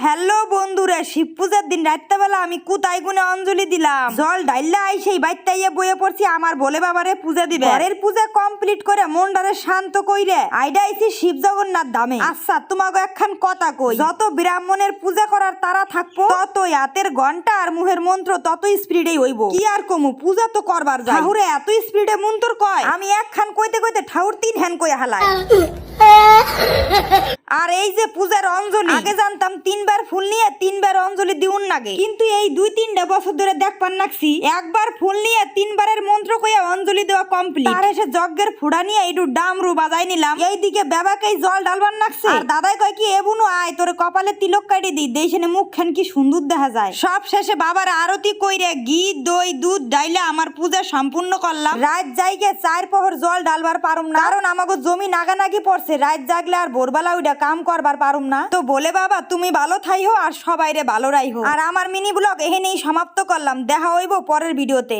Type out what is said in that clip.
Hello বন্ধুরা, শিব পূজার দিন রাত্রেবেলা আমি কুতাই গুনে অঞ্জলি দিলাম। জল ডাইলা আইসেই বাইতাইয়া বইয়ে পড়ছি আমার ভোলে বাবারে পূজা দিবে। ঘরের পূজা কমপ্লিট করে মনটারে শান্ত কইরে আইডা আইছি শিব জগন্নাথ ধামে। আচ্ছা তোমাকে একখান কথা কই, যত ব্রাহ্মণের পূজা করার তারা থাকবো ততই হাতের ঘন্টা আর মুহের মন্ত্র তত স্পিডেই হইব। কি আর কমু, পূজা তো করবার যায়। ঠাকুরে এত স্পিডে মন্ত্র কয়, আমি একখান কইতে কইতে ঠাকুর 3 হ্যান কইয়া হালায়। আর এই যে পূজার অঞ্জলি, আগে জানতাম 3 বার ফুল নিয়ে 3 বার অঞ্জলি দিউন লাগে, কিন্তু এই 2-3টা বছর ধরে দেখবার নাকছি একবার ফুল নিয়ে 3 বারের মন্ত্র কইয়া অঞ্জলি দেওয়া কমপ্লিট। আর এসে যজ্ঞের ফুড়া নিয়ে একটু ডামরু বাজাই নিলাম। এইদিকে বেবাকেই জল ডালবার নাকছে, আর দাদাই কয় কি এবুনু আয় তোর কপালে তিলক কাটি দিই, দেইছেনে মুখখান কি সুন্দর দেখা যায়। সব শেষে বাবার আরতি কইরে ঘি দই দুধ ডাইলে আমার পূজা সম্পূর্ণ করলাম। রাত জাইগে 4 প্রহর জল ডালবার পারুম না, কারণ আমাকে জমি নাগানাগি পড়ছে। রাত জাগলে আর ভোরবেলা উইডা কাম করবার পারুম না। তো বলে বাবা তুমি ভালো থাইহো আর সবাইরে ভালো রাইহো। আর আমার মিনি ব্লগ এখানেই সমাপ্ত করলাম। দেখা হইব পরের ভিডিওতে।